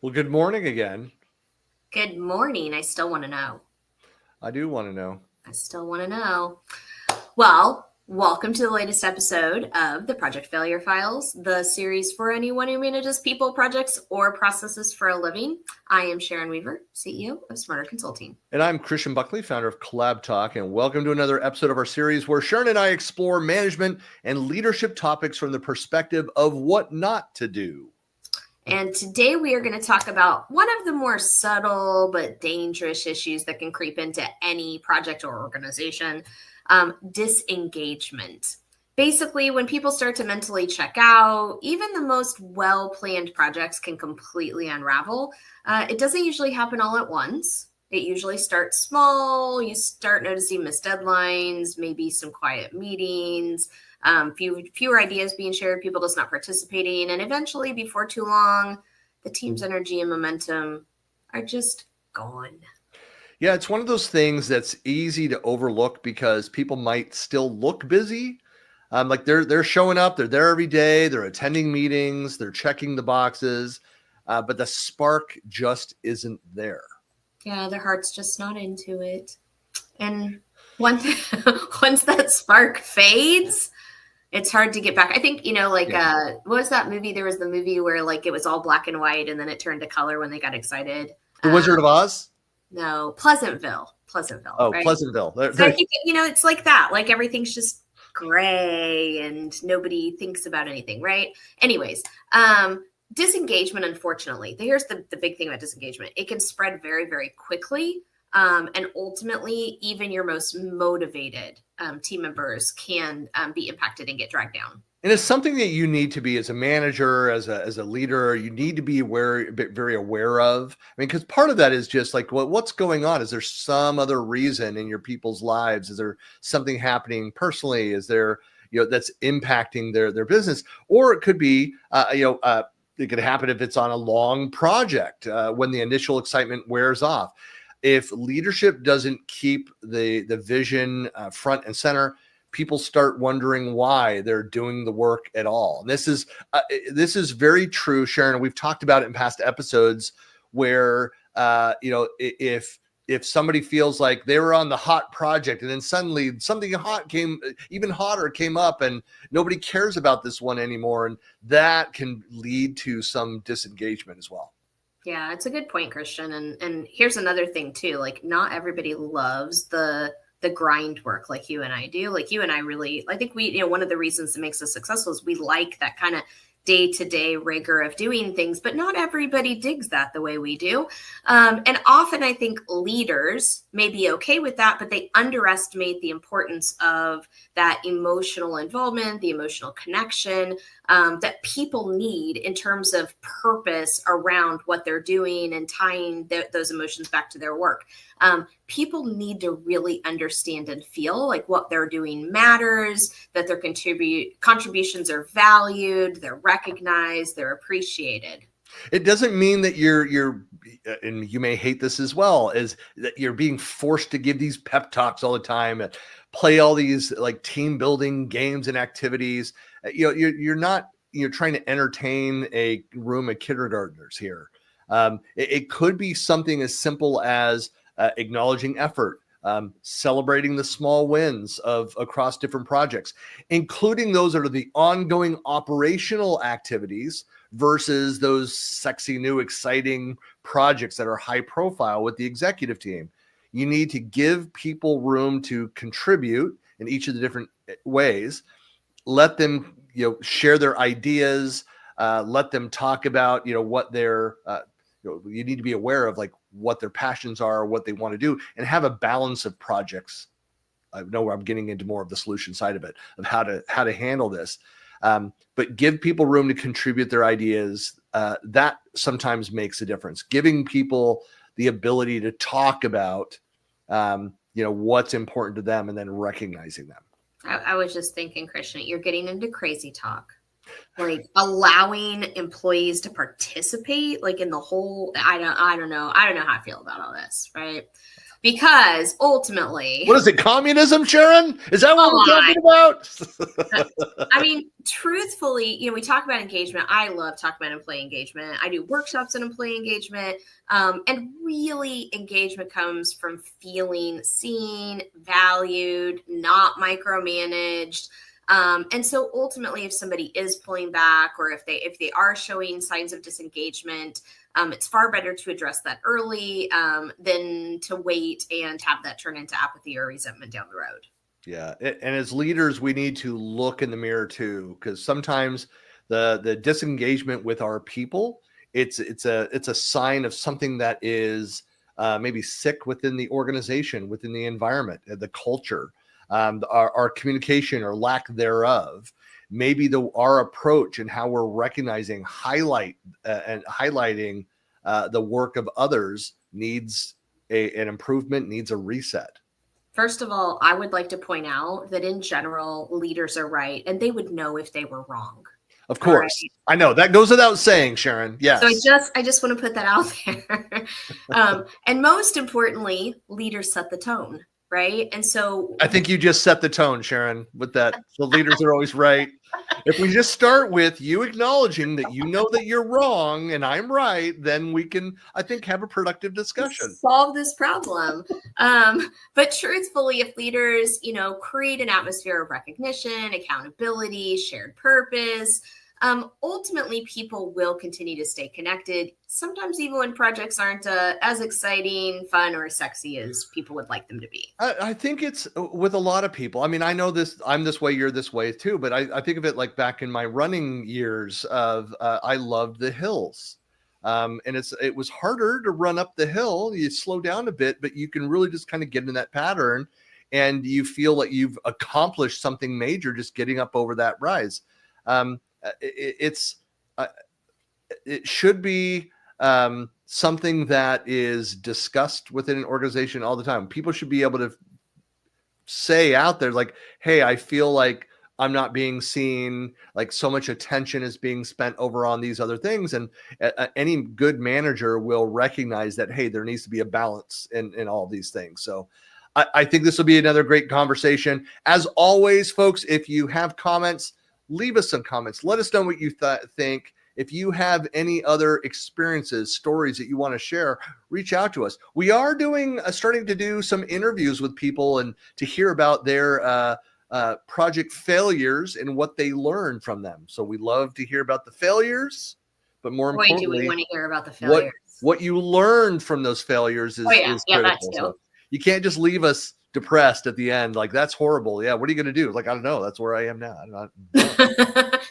Well, good morning again. Good morning. I still want to know. I do want to know. I still want to know. Well, welcome to the latest episode of the Project Failure Files, the series for anyone who manages people, projects, or processes for a living. I am Sharon Weaver, CEO of Smarter Consulting. And I'm Christian Buckley, founder of Collab Talk, and welcome to another episode of our series where Sharon and I explore management and leadership topics from the perspective of what not to do. And today we are going to talk about one of the more subtle but dangerous issues that can creep into any project or organization, disengagement. Basically, when people start to mentally check out, even the most well-planned projects can completely unravel. It doesn't usually happen all at once. It usually starts small. You start noticing missed deadlines, maybe some quiet meetings, fewer ideas being shared, people just not participating. And eventually, before too long, the team's energy and momentum are just gone. Yeah, it's one of those things that's easy to overlook because people might still look busy. Like they're showing up, they're there every day, they're attending meetings, they're checking the boxes, but the spark just isn't there. Yeah, their heart's just not into it. And once that spark fades, it's hard to get back. I think, what was that movie? There was the movie where like it was all black and white and then it turned to color when they got excited. The Wizard of Oz? No, Pleasantville. Oh, right? Pleasantville. So I think, it's like that. Like everything's just gray and nobody thinks about anything, right? Anyways, disengagement, unfortunately, here's the big thing about disengagement. It can spread very, very quickly. And ultimately, even your most motivated team members can be impacted and get dragged down. And it's something that you need to be as a manager, as a leader, you need to be very aware of. I mean, because part of that is just like, well, what's going on? Is there some other reason in your people's lives? Is there something happening personally? Is there, that's impacting their business? Or it could be, it could happen if it's on a long project when the initial excitement wears off. If leadership doesn't keep the vision front and center, people start wondering why they're doing the work at all. And this is very true, Sharon. We've talked about it in past episodes where if somebody feels like they were on the hot project and then suddenly something even hotter came up and nobody cares about this one anymore, and that can lead to some disengagement as well. Yeah, it's a good point, Christian. And here's another thing too, like not everybody loves the grind work like you and I do. Like you and I really, I think we, one of the reasons that makes us successful is we like that kind of day-to-day rigor of doing things, but not everybody digs that the way we do. And often I think leaders may be okay with that, but they underestimate the importance of that emotional involvement, the emotional connection that people need in terms of purpose around what they're doing and tying those emotions back to their work. People need to really understand and feel like what they're doing matters, that their contributions are valued, they're recognized, they're appreciated. It doesn't mean that you're, and you may hate this as well, is that you're being forced to give these pep talks all the time and play all these like team building games and activities. You're not, trying to entertain a room of kindergartners here. It could be something as simple as acknowledging effort, celebrating the small wins across different projects, including those that are the ongoing operational activities versus those sexy, new, exciting projects that are high profile with the executive team. You need to give people room to contribute in each of the different ways. Let them, share their ideas. Let them talk about, what they're, you need to be aware of like what their passions are, what they want to do, and have a balance of projects. I know I'm getting into more of the solution side of it, of how to handle this. But give people room to contribute their ideas. That sometimes makes a difference. Giving people the ability to talk about, what's important to them and then recognizing them. I was just thinking, Christian, you're getting into crazy talk. like allowing employees to participate like in the whole, I don't know how I feel about all this, right? Because ultimately, what is it, communism, Sharon? Is that what we're talking about? I mean, truthfully, we talk about engagement. I love talking about employee engagement. I do workshops on employee engagement. And really, engagement comes from feeling seen, valued, not micromanaged. And so ultimately, if somebody is pulling back or if they are showing signs of disengagement, it's far better to address that early than to wait and have that turn into apathy or resentment down the road. Yeah. And as leaders, we need to look in the mirror too, because sometimes the disengagement with our people, it's a sign of something that is maybe sick within the organization, within the environment, the culture, our communication or lack thereof. Maybe our approach and how we're recognizing, highlighting the work of others needs an improvement, needs a reset. First of all, I would like to point out that in general, leaders are right, and they would know if they were wrong. Of course. Right. I know that goes without saying, Sharon. Yes. So I just want to put that out there. And most importantly, leaders set the tone, right? And so I think you just set the tone, Sharon, with that. The leaders are always right. If we just start with you acknowledging that you know that you're wrong and I'm right, then we can, I think, have a productive discussion. Solve this problem. But truthfully, if leaders, create an atmosphere of recognition, accountability, shared purpose, ultimately people will continue to stay connected. Sometimes even when projects aren't as exciting, fun, or sexy as people would like them to be. I think it's with a lot of people. I mean, I know this, I'm this way, you're this way too, but I think of it like back in my running years of, I loved the hills. And it was harder to run up the hill. You slow down a bit, but you can really just kind of get in that pattern and you feel like you've accomplished something major just getting up over that rise. It should be something that is discussed within an organization all the time. People should be able to say out there like, hey, I feel like I'm not being seen, like so much attention is being spent over on these other things. And any good manager will recognize that, hey, there needs to be a balance in all these things. So I think this will be another great conversation. As always, folks, if you have comments, leave us some comments. Let us know what you think. If you have any other experiences, stories that you want to share, reach out to us. We are starting to do some interviews with people and to hear about their project failures and what they learned from them. So we love to hear about the failures, but more importantly, do we want to hear about the failures? What you learned from those failures is critical. That too. So you can't just leave us depressed at the end, like that's horrible. Yeah, what are you going to do? Like, I don't know. That's where I am now. I'm not.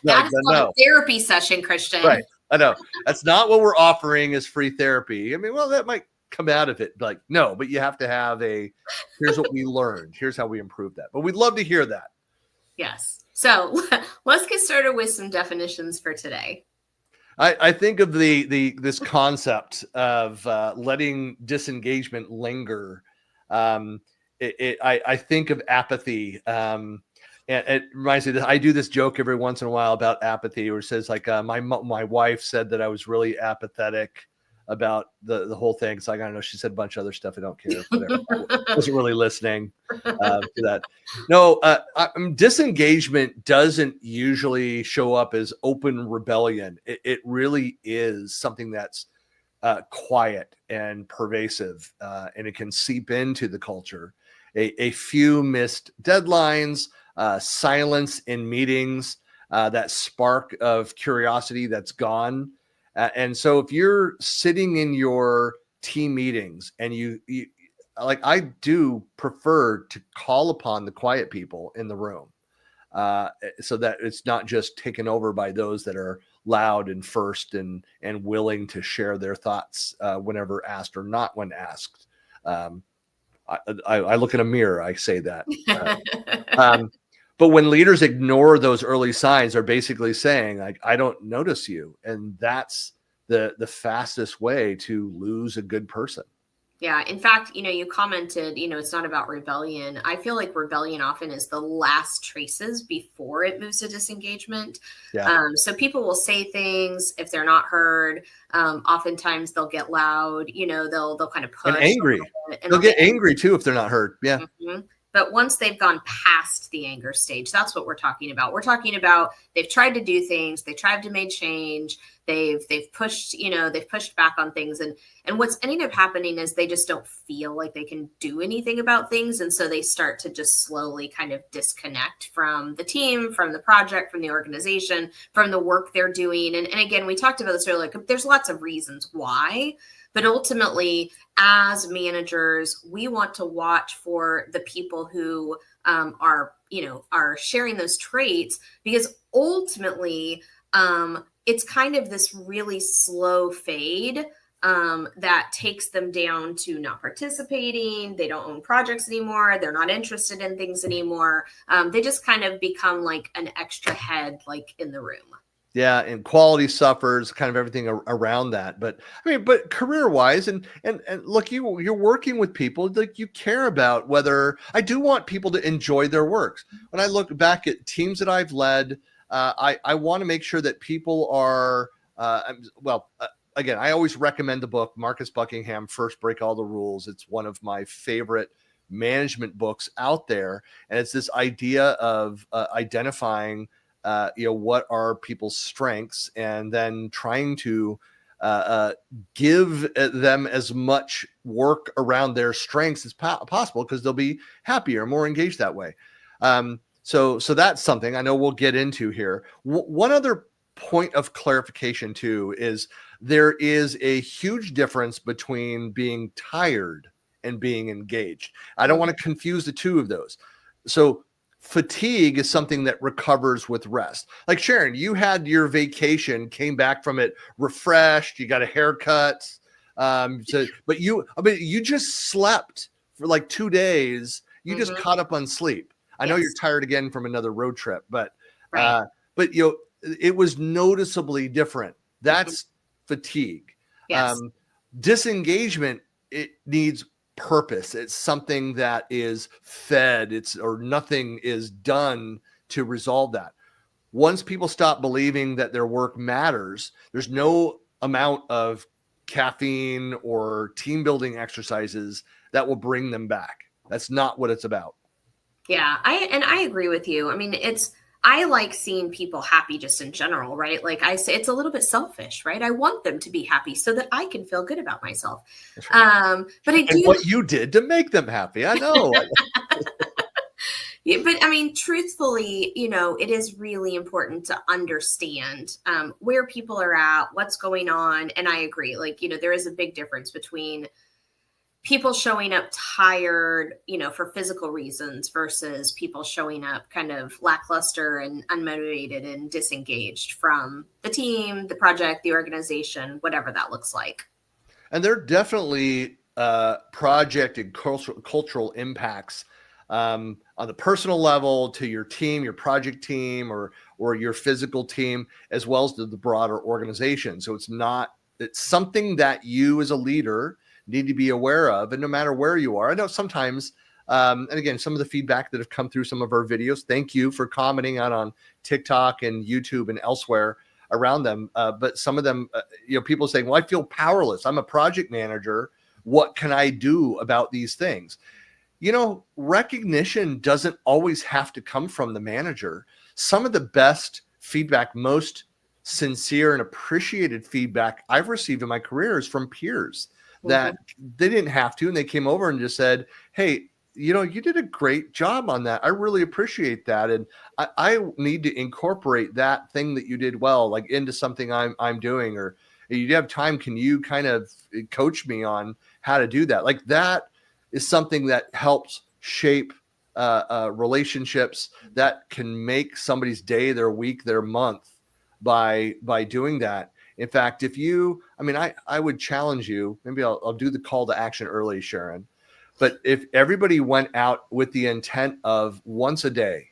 That's a therapy session, Christian. Right. I know. That's not what we're offering as free therapy. I mean, well, that might come out of it. Like, no, but you have to have here's what we learned. Here's how we improve that. But we'd love to hear that. Yes. So let's get started with some definitions for today. I think of this concept of letting disengagement linger. I think of apathy. And it reminds me that I do this joke every once in a while about apathy, where it says like my wife said that I was really apathetic about the whole thing. It's like, I don't know. She said a bunch of other stuff. I don't care. Whatever. I wasn't really listening to that. No, disengagement doesn't usually show up as open rebellion. It really is something that's quiet and pervasive, and it can seep into the culture. A few missed deadlines, silence in meetings, that spark of curiosity that's gone. And so if you're sitting in your team meetings and you like, I do prefer to call upon the quiet people in the room, so that it's not just taken over by those that are loud and first and willing to share their thoughts whenever asked or not when asked. I look in a mirror, I say that. But when leaders ignore those early signs, they're basically saying, like, I don't notice you. And that's the fastest way to lose a good person. Yeah. In fact, you commented, it's not about rebellion. I feel like rebellion often is the last traces before it moves to disengagement. Yeah. So people will say things if they're not heard. Oftentimes they'll get loud, they'll kind of push And angry. and They'll get angry too if they're not heard. Yeah. Mhm. But once they've gone past the anger stage, that's what we're talking about. We're talking about they've tried to do things, they tried to make change, they've pushed, they've pushed back on things, and what's ending up happening is they just don't feel like they can do anything about things, and so they start to just slowly kind of disconnect from the team, from the project, from the organization, from the work they're doing. And again, we talked about this earlier. There's lots of reasons why, but ultimately, as managers, we want to watch for the people who are sharing those traits, because ultimately, it's kind of this really slow fade that takes them down to not participating. They don't own projects anymore. They're not interested in things anymore. They just kind of become like an extra head, like in the room. Yeah, and quality suffers, kind of everything around that. But I mean, but career-wise, and look, you're working with people, like, you care about whether. I do want people to enjoy their works. When I look back at teams that I've led, I want to make sure that people are again, I always recommend the book Marcus Buckingham, First Break All the Rules. It's one of my favorite management books out there, and it's this idea of identifying what are people's strengths, and then trying to give them as much work around their strengths as possible, because they'll be happier, more engaged that way. So that's something I know we'll get into here. One other point of clarification too is there is a huge difference between being tired and being engaged. I don't want to confuse the two of those. So fatigue is something that recovers with rest. Like Sharon, you had your vacation, came back from it refreshed, you got a haircut. But you just slept for like 2 days. You just caught up on sleep. I know you're tired again from another road trip, but right. It was noticeably different. That's fatigue. Yes. Disengagement, it needs purpose. It's something that is fed, or nothing is done to resolve that. Once people stop believing that their work matters, there's no amount of caffeine or team building exercises that will bring them back. That's not what it's about. Yeah, I agree with you. I mean, I like seeing people happy just in general, right? Like I say, it's a little bit selfish, right? I want them to be happy so that I can feel good about myself. Right. But I do what you did to make them happy. I know. Yeah, but I mean, truthfully, it is really important to understand where people are at, what's going on. And I agree, like, there is a big difference between people showing up tired, for physical reasons versus people showing up kind of lackluster and unmotivated and disengaged from the team, the project, the organization, whatever that looks like. And there are definitely project and cultural impacts on the personal level to your team, your project team, or your physical team, as well as to the broader organization. So it's something that you as a leader need to be aware of. And no matter where you are, I know sometimes, and again, some of the feedback that have come through some of our videos, thank you for commenting on TikTok and YouTube and elsewhere around them. But some of them, people saying, well, I feel powerless. I'm a project manager. What can I do about these things? Recognition doesn't always have to come from the manager. Some of the best feedback, most sincere and appreciated feedback I've received in my career is from peers that they didn't have to, and they came over and just said, hey, you did a great job on that. I really appreciate that. And I need to incorporate that thing that you did well, like into something I'm doing, or you have time. Can you kind of coach me on how to do that? Like, that is something that helps shape relationships, that can make somebody's day, their week, their month by doing that. In fact, I would challenge you, maybe I'll do the call to action early, Sharon, but if everybody went out with the intent of once a day,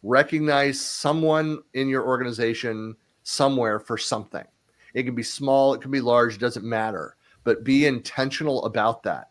recognize someone in your organization somewhere for something. It can be small, it can be large, it doesn't matter. but be intentional about that.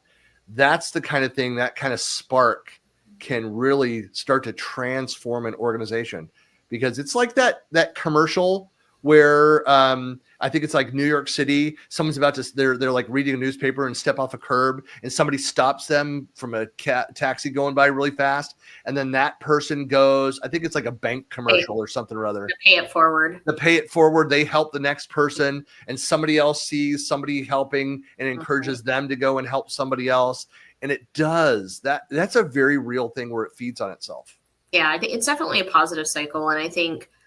That's the kind of thing, that kind of spark can really start to transform an organization, because it's like that commercial where I think it's like New York City. Someone's about to, they're like reading a newspaper and step off a curb, and somebody stops them from a taxi going by really fast. And then that person goes, I think it's like a bank commercial or something or other. Pay it forward. The pay it forward. They help the next person, and somebody else sees somebody helping and encourages them to go and help somebody else. And it does that. That's a very real thing where it feeds on itself. Yeah, I think it's definitely a positive cycle. And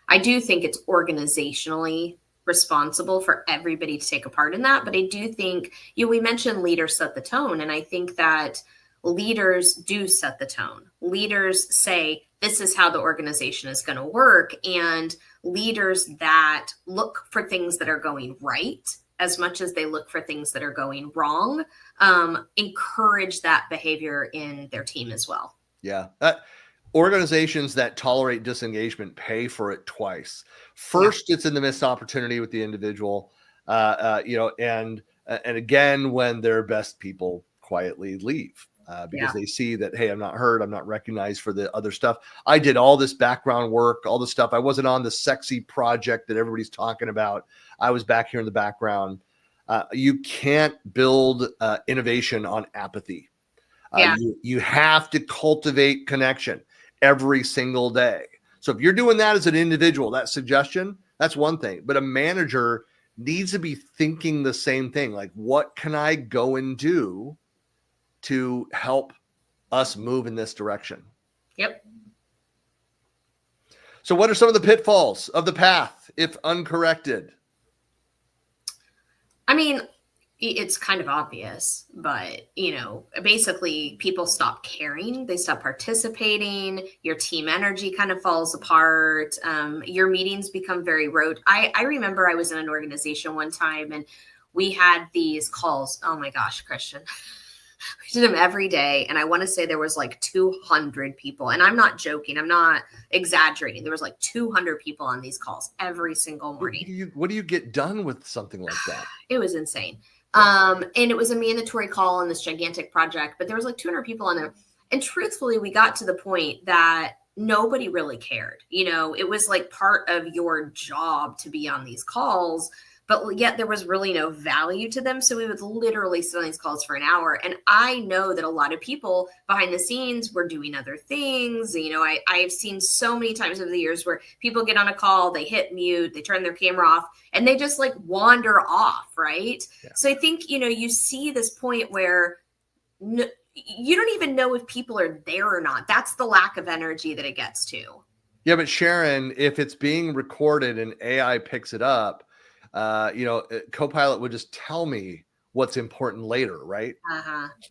I do think it's organizationally responsible for everybody to take a part in that. But I do think, we mentioned leaders set the tone. And I think that leaders do set the tone. Leaders say, this is how the organization is going to work. And leaders that look for things that are going right as much as they look for things that are going wrong, encourage that behavior in their team as well. Yeah. Organizations that tolerate disengagement pay for it twice. First, it's in the missed opportunity with the individual, and again, when their best people quietly leave because they see that, hey, I'm not heard, I'm not recognized for the other stuff. I did all this background work, all this stuff. I wasn't on the sexy project that everybody's talking about. I was back here in the background. You can't build innovation on apathy. You have to cultivate connection every single day. So if you're doing that as an individual, that suggestion, that's one thing. But a manager needs to be thinking the same thing. Like, what can I go and do to help us move in this direction? Yep. So what are some of the pitfalls of the path if uncorrected? I mean, it's kind of obvious, but, basically people stop caring. They stop participating. Your team energy kind of falls apart. Your meetings become very rote. I remember I was in an organization one time and we had these calls. Oh my gosh, Christian. We did them every day. And I want to say there was like 200 people. And I'm not joking. I'm not exaggerating. There was like 200 people on these calls every single morning. What do you get done with something like that? It was insane. And it was a mandatory call on this gigantic project, but there was like 200 people on there. And truthfully, we got to the point that nobody really cared. It was like part of your job to be on these calls, but yet there was really no value to them. So we would literally sit on these calls for an hour. And I know that a lot of people behind the scenes were doing other things. I've seen so many times over the years where people get on a call, they hit mute, they turn their camera off, and they just like wander off, right? Yeah. So I think, you see this point where you don't even know if people are there or not. That's the lack of energy that it gets to. Yeah, but Sharon, if it's being recorded and AI picks it up, Copilot would just tell me what's important later, right?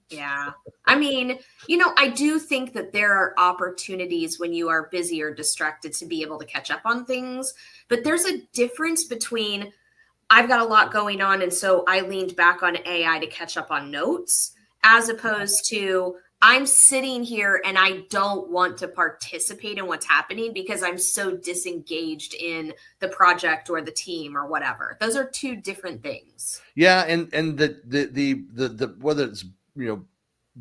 Yeah. I mean, I do think that there are opportunities when you are busy or distracted to be able to catch up on things, but there's a difference between I've got a lot going on, and so I leaned back on AI to catch up on notes, as opposed to I'm sitting here and I don't want to participate in what's happening because I'm so disengaged in the project or the team or whatever. Those are two different things. Yeah, and the whether it's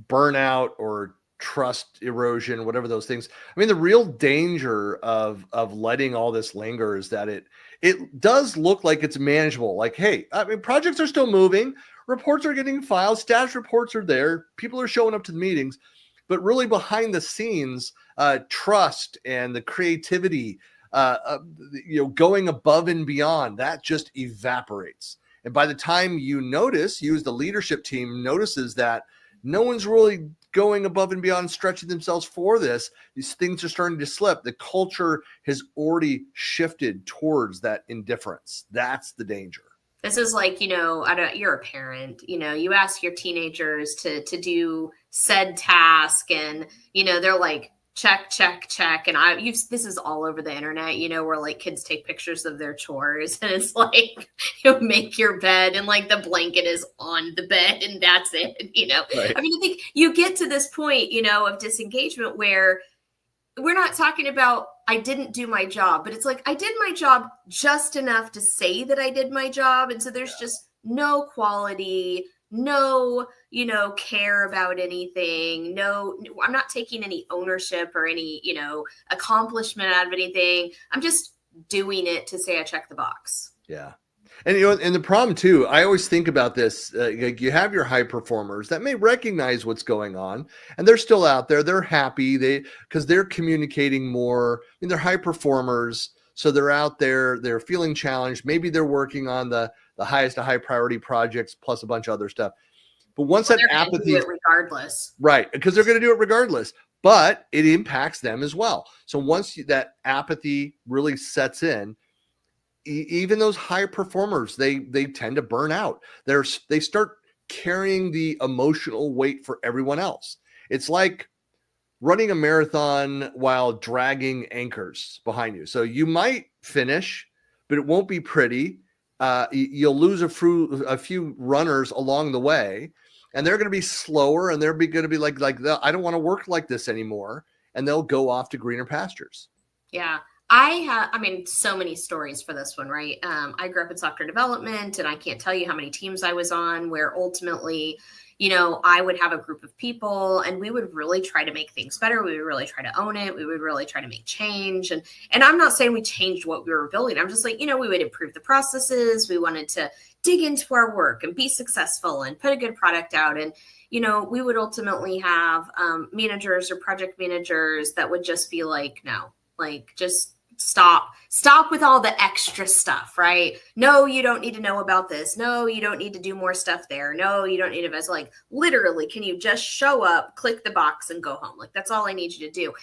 burnout or trust erosion, whatever those things. I mean, the real danger of letting all this linger is that it does look like it's manageable. Like, hey, I mean, projects are still moving. Reports are getting filed, status reports are there, people are showing up to the meetings, but really behind the scenes, trust and the creativity, going above and beyond, that just evaporates. And by the time you as the leadership team notices that no one's really going above and beyond, stretching themselves for this, these things are starting to slip. The culture has already shifted towards that indifference. That's the danger. This is like, you're a parent, you ask your teenagers to do said task and, they're like, check. And this is all over the internet, where like kids take pictures of their chores and it's like, make your bed and like the blanket is on the bed and that's it, Right. I mean, I think you get to this point, of disengagement where we're not talking about I didn't do my job, but it's like I did my job just enough to say that I did my job. And so there's just no quality, no, care about anything. No, I'm not taking any ownership or any, accomplishment out of anything. I'm just doing it to say I checked the box. Yeah. And, and the problem too, I always think about this, like you have your high performers that may recognize what's going on and they're still out there. They're happy because they're communicating more. I mean, they're high performers. So they're out there, they're feeling challenged. Maybe they're working on the highest of high priority projects plus a bunch of other stuff. But once that apathy, do it regardless, right? Because they're going to do it regardless, but it impacts them as well. So once that apathy really sets in, even those high performers, they tend to burn out. They start carrying the emotional weight for everyone else. It's like running a marathon while dragging anchors behind you. So you might finish, but it won't be pretty. You'll lose a few runners along the way, and they're going to be slower, and they're going to be like I don't want to work like this anymore, and they'll go off to greener pastures. Yeah. So many stories for this one, right? I grew up in software development, and I can't tell you how many teams I was on where ultimately, I would have a group of people and we would really try to make things better. We would really try to own it. We would really try to make change. And I'm not saying we changed what we were building. I'm just like, we would improve the processes. We wanted to dig into our work and be successful and put a good product out. And, we would ultimately have managers or project managers that would just be like, no, just stop with all the extra stuff, right? No, you don't need to know about this. No, you don't need to do more stuff there. No, you don't need to, like, literally, can you just show up, click the box and go home? Like, that's all I need you to do.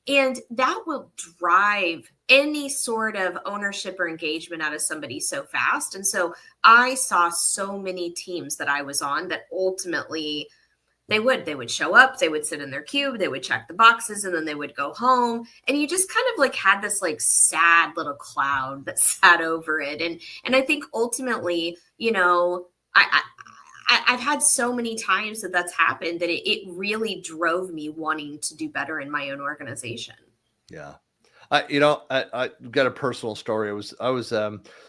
And that will drive any sort of ownership or engagement out of somebody so fast. And so I saw so many teams that I was on that ultimately they would show up, they would sit in their cube, they would check the boxes, and then they would go home. And you just kind of like had this like sad little cloud that sat over it. And I think ultimately, I've had so many times that's happened that it really drove me wanting to do better in my own organization. Yeah. I got a personal story. I was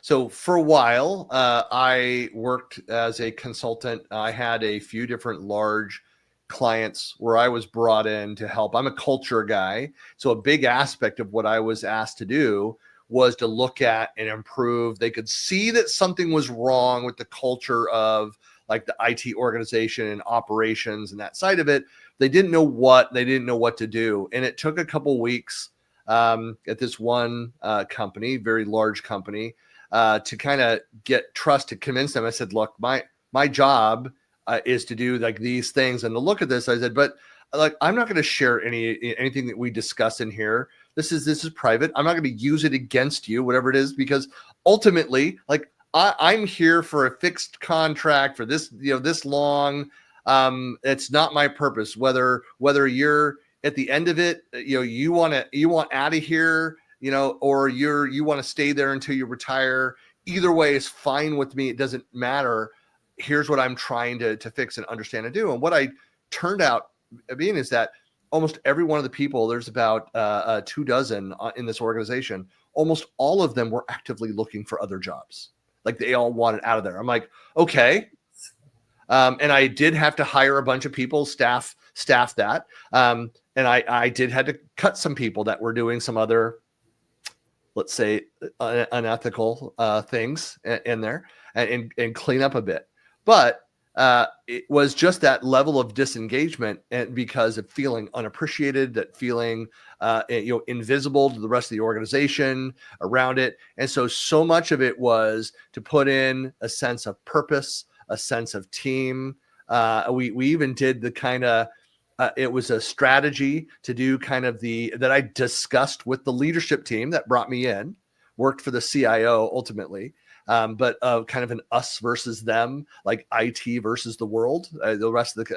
so for a while, I worked as a consultant. I had a few different large clients where I was brought in to help. I'm a culture guy. So a big aspect of what I was asked to do was to look at and improve. They could see that something was wrong with the culture of like the IT organization and operations and that side of it. They didn't know what to do. And it took a couple weeks at this one company, very large company, to kind of get trust, to convince them. I said, look, my job is to do like these things. And to look at this, I said, but like, I'm not going to share anything that we discuss in here. This is private. I'm not going to use it against you, whatever it is, because ultimately, like I'm here for a fixed contract for this, this long. It's not my purpose, whether you're at the end of it, you want out of here, or you want to stay there until you retire. Either way is fine with me. It doesn't matter. Here's what I'm trying to fix and understand and do. And what I turned out being is that almost every one of the people, there's about 24 in this organization, almost all of them were actively looking for other jobs. Like they all wanted out of there. I'm like, okay. And I did have to hire a bunch of people, staff that. And I did had to cut some people that were doing some other, let's say, unethical things in there and clean up a bit. But it was just that level of disengagement, and because of feeling unappreciated, that feeling invisible to the rest of the organization around it. And so much of it was to put in a sense of purpose, a sense of team. We even did the kind of it was a strategy to do kind of that I discussed with the leadership team that brought me in, worked for the CIO ultimately. But kind of an us versus them, like IT versus the world, the rest of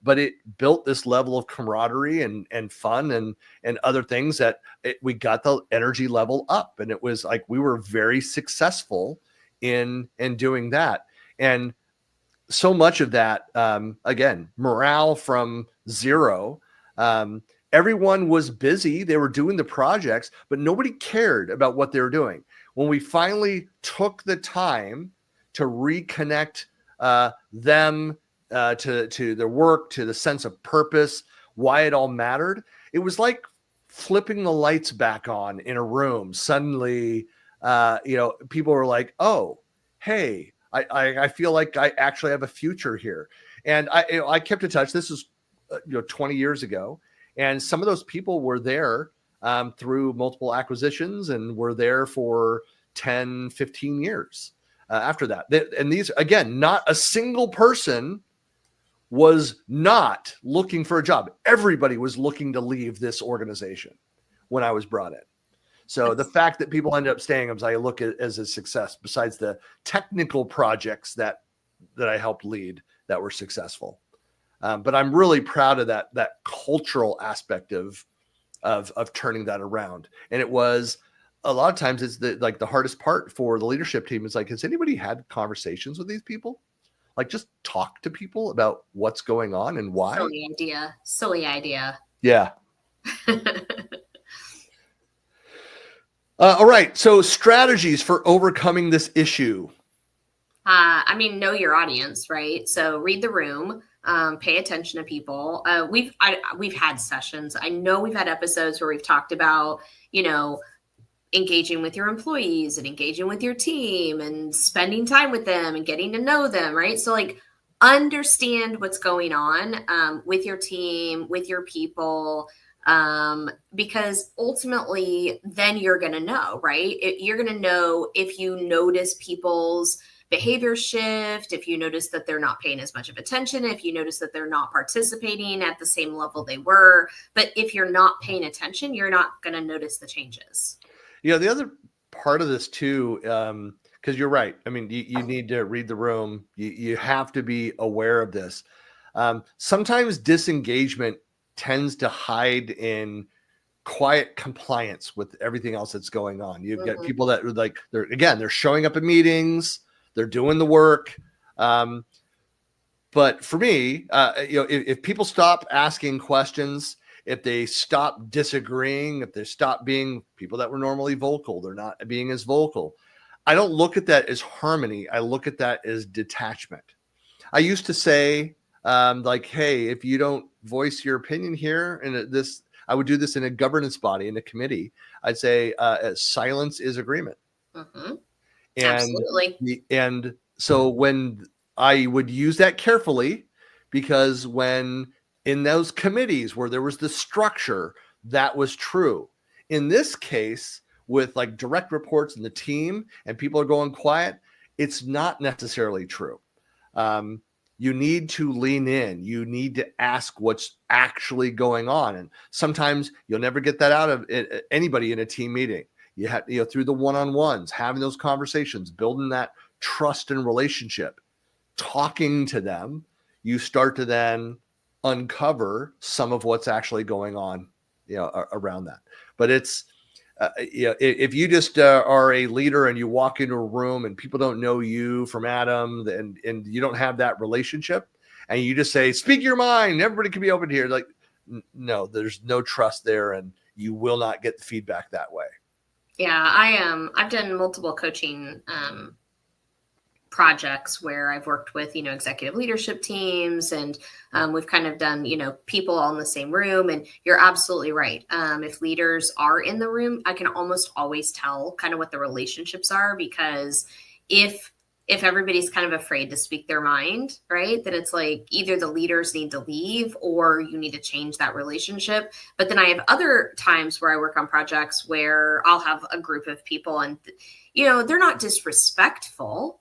but it built this level of camaraderie and fun and other things that we got the energy level up. And it was like, we were very successful in doing that. And so much of that, again, morale from zero. Everyone was busy. They were doing the projects, but nobody cared about what they were doing. When we finally took the time to reconnect them to their work, to the sense of purpose, why it all mattered. It was like flipping the lights back on in a room. Suddenly, people were like, oh, hey, I feel like I actually have a future here. And I kept in touch. This is 20 years ago. And some of those people were there through multiple acquisitions and were there for 10, 15 years after that. And these, again, not a single person was not looking for a job. Everybody was looking to leave this organization when I was brought in. So the fact that people ended up staying, I look at as a success, besides the technical projects that I helped lead that were successful. But I'm really proud of that cultural aspect of turning that around. And it was a lot of times it's the hardest part for the leadership team is like, has anybody had conversations with these people? Like, just talk to people about what's going on and why. Silly idea. Yeah. All right. So strategies for overcoming this issue. Know your audience, right? So read the room, pay attention to people. We've had sessions. I know we've had episodes where we've talked about, engaging with your employees and engaging with your team and spending time with them and getting to know them, right? So like understand what's going on with your team, with your people, because ultimately then you're going to know, right? You're going to know if you notice people's behavior shift, if you notice that they're not paying as much of attention, if you notice that they're not participating at the same level they were. But if you're not paying attention, you're not going to notice the changes. The other part of this too, because you're right. I mean, you need to read the room. You have to be aware of this. Sometimes disengagement tends to hide in quiet compliance with everything else that's going on. You've got people that are they're showing up at meetings, they're doing the work. But for me, if people stop asking questions, if they stop disagreeing, if they stop being people that were normally vocal, they're not being as vocal. I don't look at that as harmony. I look at that as detachment. I used to say, hey, if you don't voice your opinion here, and I would do this in a governance body, in a committee. I'd say silence is agreement. Mm-hmm. And, absolutely. And so when I would use that carefully, because when in those committees where there was the structure, that was true. In this case, with like direct reports in the team and people are going quiet, it's not necessarily true. You need to lean in. You need to ask what's actually going on. And sometimes you'll never get that out of anybody in a team meeting. You have, through the one-on-ones, having those conversations, building that trust and relationship, talking to them, you start to then uncover some of what's actually going on, around that. But it's, if you just are a leader and you walk into a room and people don't know you from Adam, and you don't have that relationship, and you just say, speak your mind, everybody can be open here. Like, no, there's no trust there, and you will not get the feedback that way. Yeah, I've done multiple coaching projects where I've worked with, executive leadership teams, and we've kind of done, people all in the same room. And you're absolutely right. If leaders are in the room, I can almost always tell kind of what the relationships are, because if everybody's kind of afraid to speak their mind, right, then it's like either the leaders need to leave or you need to change that relationship. But then I have other times where I work on projects where I'll have a group of people and, they're not disrespectful.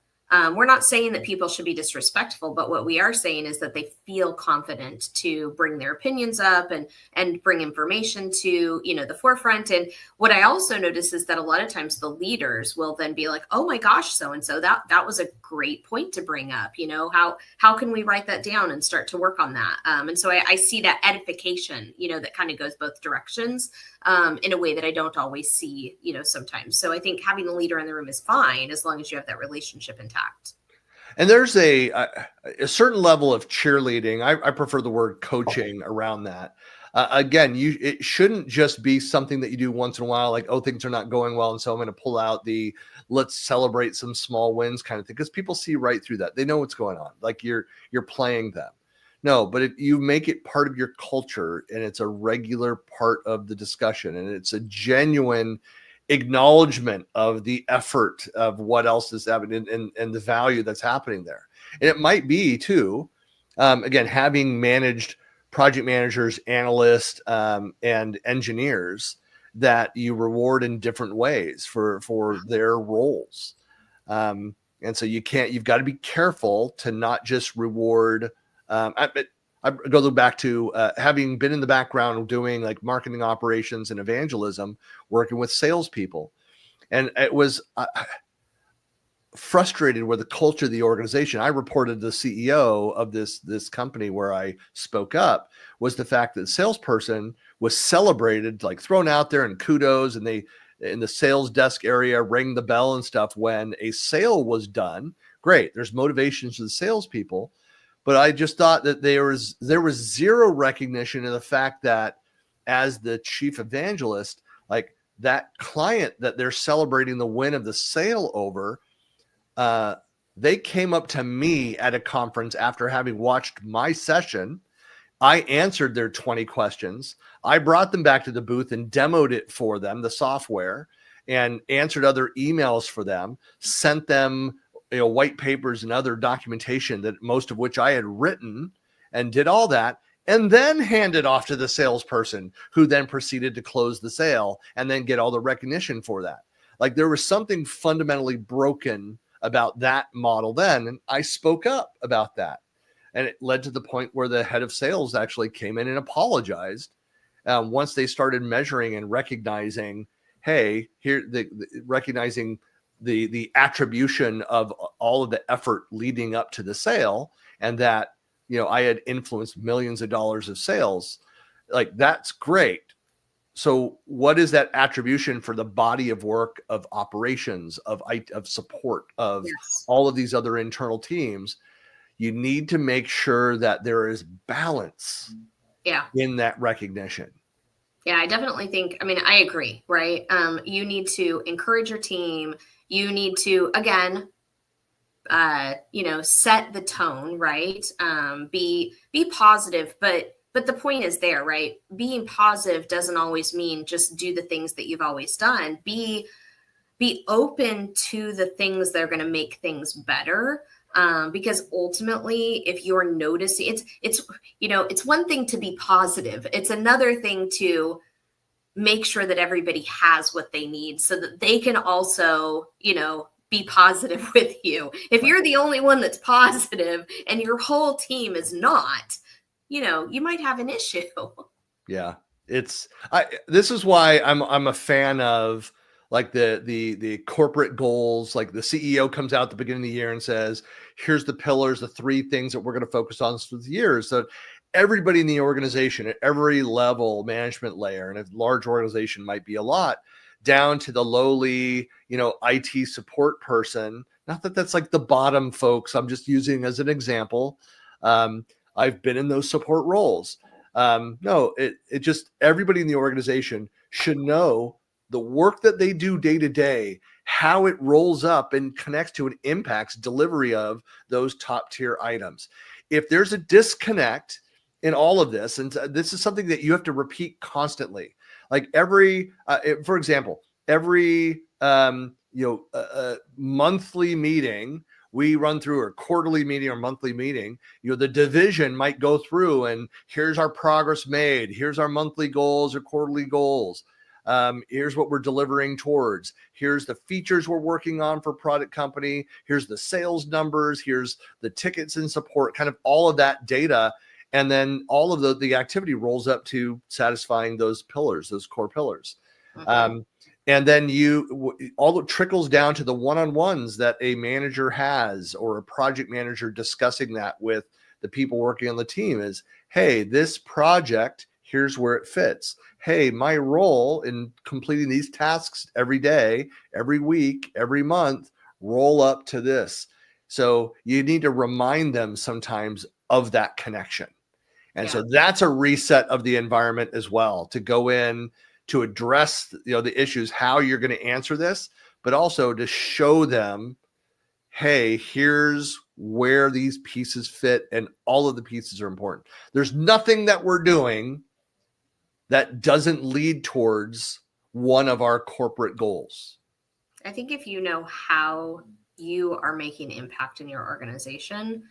We're not saying that people should be disrespectful, but what we are saying is that they feel confident to bring their opinions up and bring information to, the forefront. And what I also notice is that a lot of times the leaders will then be like, oh my gosh, so-and-so, that was a great point to bring up. How can we write that down and start to work on that? And so I see that edification, that kind of goes both directions in a way that I don't always see, sometimes. So I think having a leader in the room is fine as long as you have that relationship intact. And there's a certain level of cheerleading. I prefer the word coaching around that. Again, it shouldn't just be something that you do once in a while, like, oh, things are not going well, and so I'm going to pull out the let's celebrate some small wins kind of thing, because people see right through that. They know what's going on. Like you're playing them. No, but you make it part of your culture, and it's a regular part of the discussion, and it's a genuine acknowledgement of the effort of what else is happening and the value that's happening there. And it might be too, again, having managed project managers, analysts, and engineers that you reward in different ways for their roles. And so you've got to be careful to not just reward. I go back to having been in the background doing like marketing operations and evangelism, working with salespeople. And it was frustrated with the culture of the organization. I reported to the CEO of this company where I spoke up, was the fact that the salesperson was celebrated, like thrown out there and kudos, and they in the sales desk area rang the bell and stuff when a sale was done. Great, there's motivations to the salespeople, but I just thought that there was zero recognition of the fact that as the chief evangelist, like that client that they're celebrating the win of the sale over, they came up to me at a conference after having watched my session. I answered their 20 questions. I brought them back to the booth and demoed it for them, the software, and answered other emails for them, sent them white papers and other documentation that most of which I had written, and did all that, and then handed off to the salesperson, who then proceeded to close the sale and then get all the recognition for that. Like there was something fundamentally broken about that model then, and I spoke up about that. And it led to the point where the head of sales actually came in and apologized once they started measuring and recognizing, hey, recognizing the attribution of all of the effort leading up to the sale, and that I had influenced millions of dollars of sales. Like that's great. So what is that attribution for the body of work of operations, of support, of all of these other internal teams? You need to make sure that there is balance in that recognition. Yeah, I definitely think, I agree, right? You need to encourage your team. You need to, again, set the tone, right? Be positive, but the point is there, right? Being positive doesn't always mean just do the things that you've always done. Be open to the things that are going to make things better. Because ultimately, if you're noticing, it's one thing to be positive. It's another thing to make sure that everybody has what they need so that they can also, be positive with you. If you're the only one that's positive and your whole team is not, you might have an issue. Yeah. This is why I'm a fan of like the corporate goals. Like the CEO comes out at the beginning of the year and says, here's the pillars, the 3 things that we're going to focus on for the year. So everybody in the organization at every level, management layer, and a large organization might be a lot, down to the lowly, IT support person. Not that that's like the bottom folks. I'm just using as an example. I've been in those support roles. No, it just everybody in the organization should know the work that they do day to day, how it rolls up and connects to and impacts delivery of those top tier items. If there's a disconnect in all of this, and this is something that you have to repeat constantly, like for example, every monthly meeting we run through, or quarterly meeting or monthly meeting, the division might go through and here's our progress made. Here's our monthly goals or quarterly goals. Here's what we're delivering towards. Here's the features we're working on for product company. Here's the sales numbers. Here's the tickets and support, kind of all of that data. And then all of the activity rolls up to satisfying those pillars, those core pillars. Mm-hmm. And then all it trickles down to the one-on-ones that a manager has, or a project manager discussing that with the people working on the team is, hey, this project, here's where it fits. Hey, my role in completing these tasks every day, every week, every month, roll up to this. So you need to remind them sometimes of that connection. And so that's a reset of the environment as well, to go in to address, the issues, how you're going to answer this, but also to show them, hey, here's where these pieces fit, and all of the pieces are important. There's nothing that we're doing that doesn't lead towards one of our corporate goals. I think if you know how you are making impact in your organization,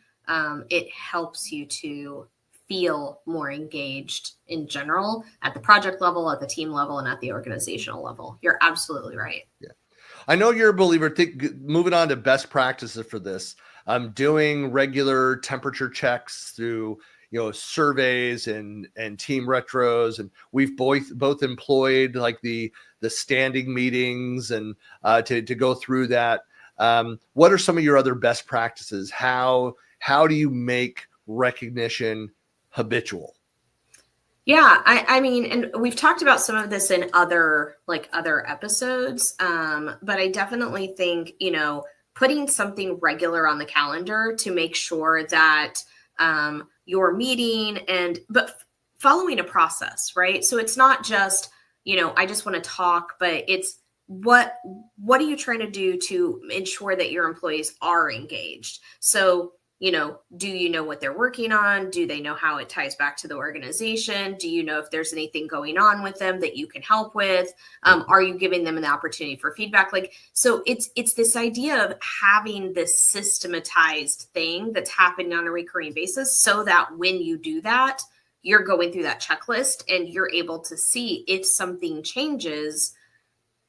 it helps you to feel more engaged in general at the project level, at the team level, and at the organizational level. You're absolutely right. Yeah. I know you're a believer. Moving on to best practices for this, doing regular temperature checks through surveys and team retros, and we've both employed like the standing meetings and to go through that. What are some of your other best practices? How do you make recognition habitual? Yeah, I mean, and we've talked about some of this in other episodes, but I definitely think, putting something regular on the calendar to make sure that you're meeting but following a process, right? So it's not just, I just want to talk, but it's what are you trying to do to ensure that your employees are engaged? So do you know what they're working on? Do they know how it ties back to the organization? Do you know if there's anything going on with them that you can help with? Are you giving them an opportunity for feedback? So it's this idea of having this systematized thing that's happening on a recurring basis, so that when you do that, you're going through that checklist and you're able to see if something changes.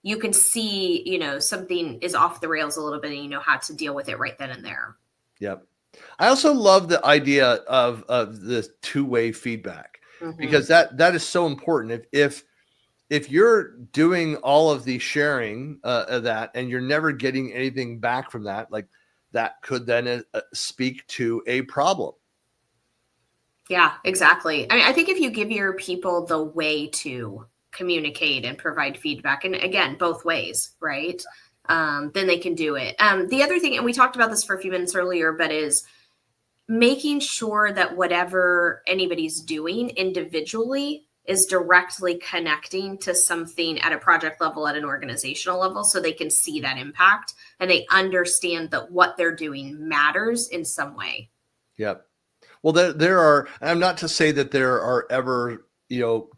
You can see, something is off the rails a little bit, and you know how to deal with it right then and there. Yep. I also love the idea of the two-way feedback, because that is so important. If you're doing all of the sharing of that and you're never getting anything back from that, like that could then speak to a problem. Yeah, exactly. I mean, I think if you give your people the way to communicate and provide feedback, and again, both ways, right? Then they can do it. The other thing, and we talked about this for a few minutes earlier, but is making sure that whatever anybody's doing individually is directly connecting to something at a project level, at an organizational level, so they can see that impact and they understand that what they're doing matters in some way. Yep. Well, there are, I'm not to say that there are ever,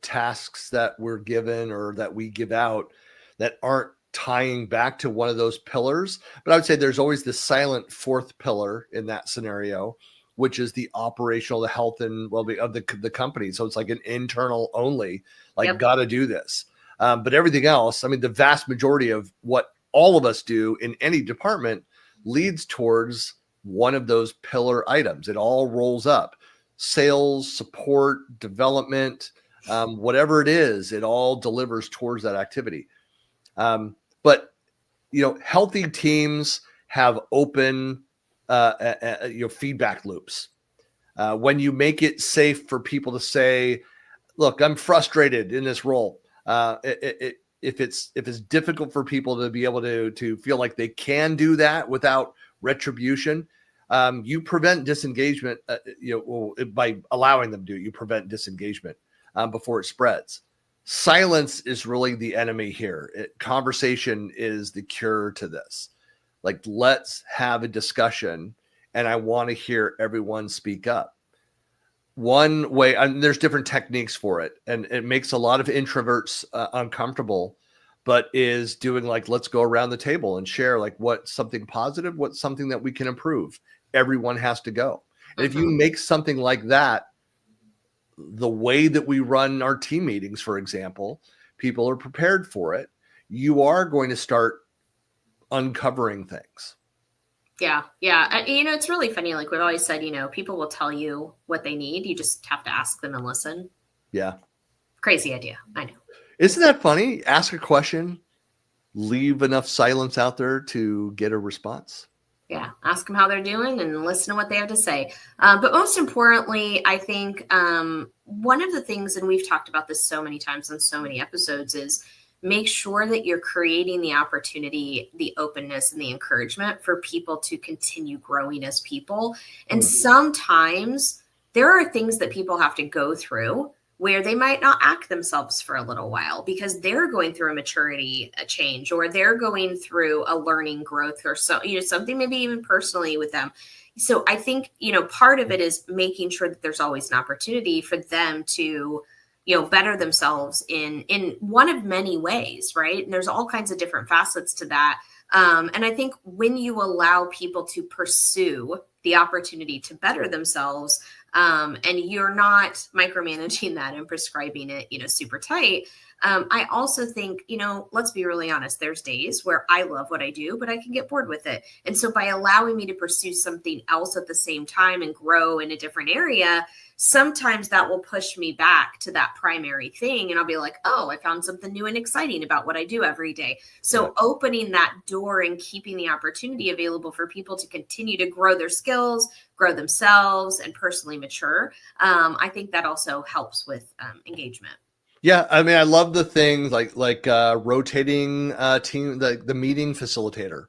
tasks that we're given or that we give out that aren't tying back to one of those pillars, but I would say there's always this silent fourth pillar in that scenario, which is the operational, the health and well-being of the company. So it's like an internal only, got to do this. But everything else, I mean, the vast majority of what all of us do in any department leads towards one of those pillar items. It all rolls up. Sales, support, development, whatever it is, it all delivers towards that activity. But healthy teams have open feedback loops. When you make it safe for people to say, look, I'm frustrated in this role. If it's difficult for people to be able to feel like they can do that without retribution, you prevent disengagement, by allowing them to, you prevent disengagement before it spreads. Silence is really the enemy here. Conversation is the cure to this. Let's have a discussion, and I want to hear everyone speak up. One way, and there's different techniques for it, and it makes a lot of introverts uncomfortable, but is doing let's go around the table and share what's something positive, what's something that we can improve. Everyone has to go. And if you make something like that, the way that we run our team meetings, for example, people are prepared for it. You are going to start uncovering things. Yeah. It's really funny. We've always said, people will tell you what they need. You just have to ask them and listen. Yeah. Crazy idea. I know. Isn't that funny? Ask a question, leave enough silence out there to get a response. Yeah. Ask them how they're doing and listen to what they have to say. But most importantly, I think one of the things, and we've talked about this so many times on so many episodes, is make sure that you're creating the opportunity, the openness, and the encouragement for people to continue growing as people. And sometimes there are things that people have to go through where they might not act themselves for a little while because they're going through a maturity, a change, or they're going through a learning growth or so, something maybe even personally with them. So I think, part of it is making sure that there's always an opportunity for them to, better themselves in one of many ways, right? And there's all kinds of different facets to that. And I think when you allow people to pursue the opportunity to better themselves, and you're not micromanaging that and prescribing it, super tight. I also think, let's be really honest, there's days where I love what I do, but I can get bored with it. And so by allowing me to pursue something else at the same time and grow in a different area, sometimes that will push me back to that primary thing. And I'll be like, oh, I found something new and exciting about what I do every day. So opening that door and keeping the opportunity available for people to continue to grow their skills, grow themselves, and personally mature. I think that also helps with engagement. Yeah, I mean, I love the things like rotating team, the meeting facilitator.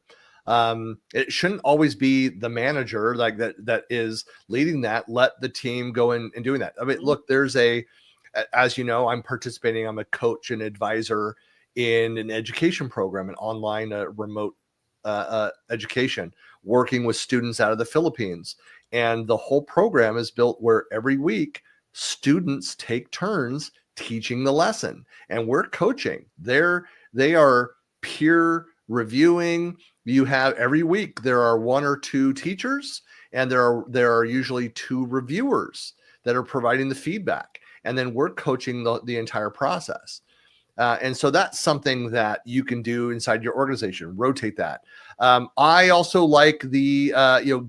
It shouldn't always be the manager like that is leading that. Let the team go in and doing that. I mean, look, there's as you know, I'm participating. I'm a coach and advisor in an education program, an online remote education, working with students out of the Philippines. And the whole program is built where every week students take turns teaching the lesson, and we're coaching. They are peer reviewing. You have every week there are one or two teachers, and there are usually two reviewers that are providing the feedback, and then we're coaching the entire process. And so that's something that you can do inside your organization. Rotate that. I also like the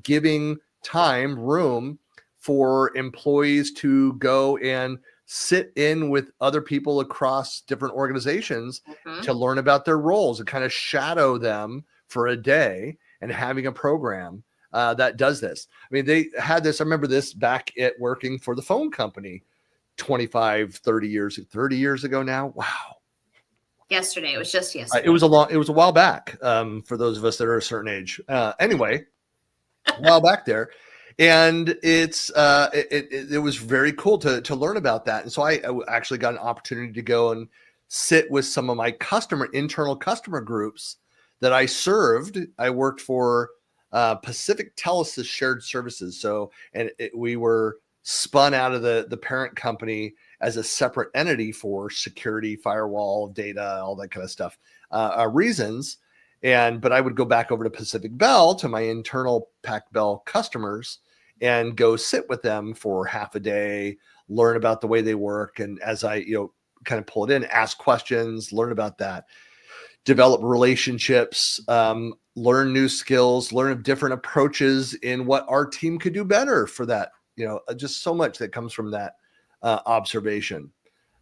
giving room for employees to go and sit in with other people across different organizations to learn about their roles and kind of shadow them for a day, and having a program that does this. I mean, they had this, I remember this back at working for the phone company 30 years ago now. Wow. Yesterday. It was just yesterday. It was a while back for those of us that are a certain age. Anyway, a while back there. And it was very cool to learn about that. And so I actually got an opportunity to go and sit with some of my internal customer groups that I served. I worked for Pacific Telesys Shared Services. So, we were spun out of the parent company as a separate entity for security, firewall, data, all that kind of stuff, reasons. But I would go back over to Pacific Bell, to my internal Pac Bell customers, and go sit with them for half a day, learn about the way they work. And as I, kind of pull it in, ask questions, learn about that, develop relationships, learn new skills, learn of different approaches in what our team could do better for that. Just so much that comes from that observation.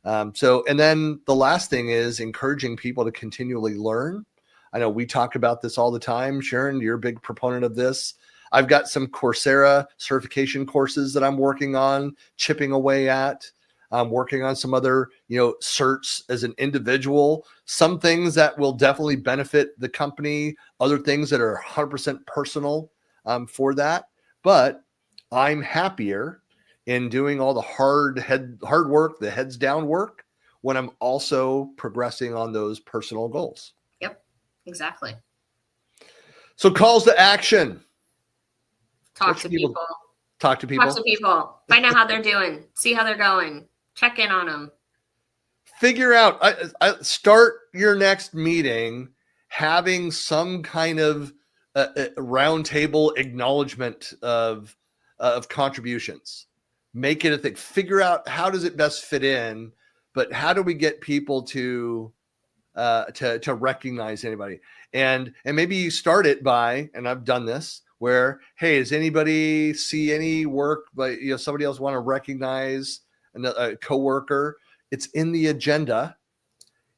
And then the last thing is encouraging people to continually learn. I know we talk about this all the time. Sharon, you're a big proponent of this. I've got some Coursera certification courses that I'm working on, chipping away at. I'm working on some other, certs as an individual, some things that will definitely benefit the company, other things that are 100% personal for that. But I'm happier in doing all the hard work, the heads down work, when I'm also progressing on those personal goals. Yep, exactly. So calls to action. Talk to people. Find out how they're doing. See how they're going. Check in on them. Figure out, start your next meeting having some kind of roundtable acknowledgement of contributions. Make it a thing. Figure out how does it best fit in, but how do we get people to recognize anybody? And maybe you start it by, and I've done this, where, hey, does anybody see any work, but somebody else want to recognize a coworker? It's in the agenda.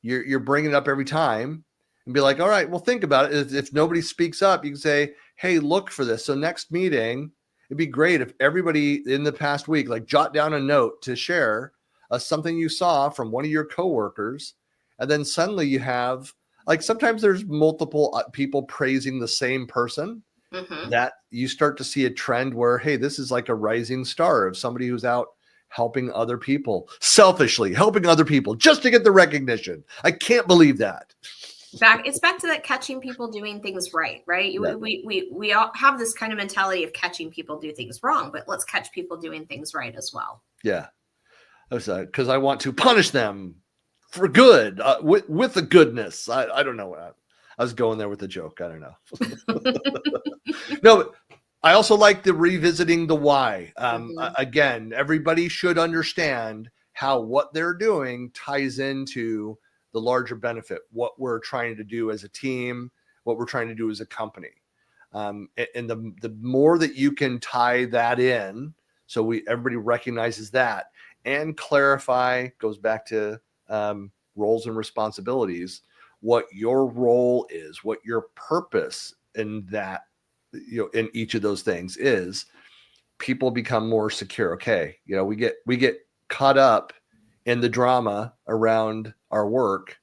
You're bringing it up every time, and be like, all right, well, think about it. If nobody speaks up, you can say, hey, look for this. So next meeting, it'd be great if everybody in the past week, like, jot down a note to share something you saw from one of your coworkers. And then suddenly you have, like, sometimes there's multiple people praising the same person. that you start to see a trend where, hey, this is like a rising star of somebody who's out helping other people, selfishly helping other people just to get the recognition. I can't believe that. It's back to that catching people doing things right? Yeah. We all have this kind of mentality of catching people do things wrong, but let's catch people doing things right as well. Yeah. Because I want to punish them for good, with the goodness. I don't know. I was going there with a joke. I don't know. No, but I also like the revisiting the why. Again, everybody should understand how what they're doing ties into the larger benefit, what we're trying to do as a team, what we're trying to do as a company. And the more that you can tie that in, so everybody recognizes that and clarify, goes back to roles and responsibilities, what your role is, what your purpose in that, in each of those things is, people become more secure. Okay. We get caught up in the drama around our work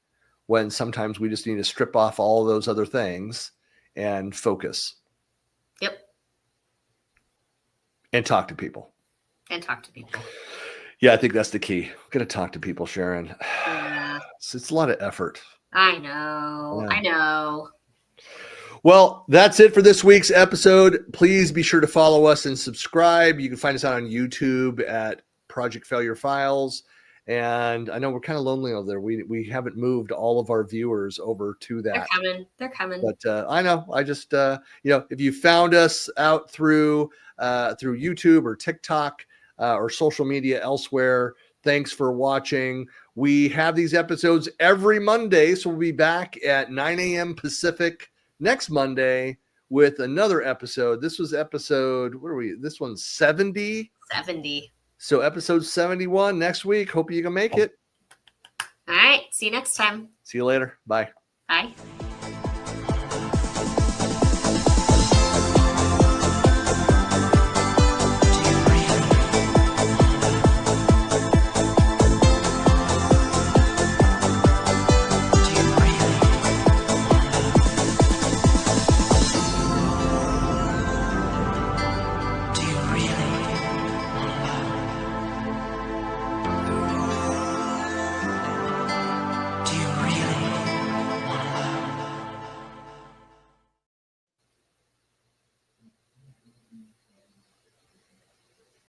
when sometimes we just need to strip off all of those other things and focus. Yep. And talk to people. Yeah, I think that's the key. I'm going to talk to people, Sharon. Yeah. It's a lot of effort. I know. Well, that's it for this week's episode. Please be sure to follow us and subscribe. You can find us out on YouTube at Project Failure Files. And I know we're kind of lonely over there. We haven't moved all of our viewers over to that. They're coming. But I know. I just if you found us out through YouTube or TikTok or social media elsewhere, thanks for watching. We have these episodes every Monday, so we'll be back at 9 a.m. Pacific next Monday with another episode. This was episode, what are we? This one's 70. 70. So episode 71 next week. Hope you can make it. All right. See you next time. See you later. Bye. Bye.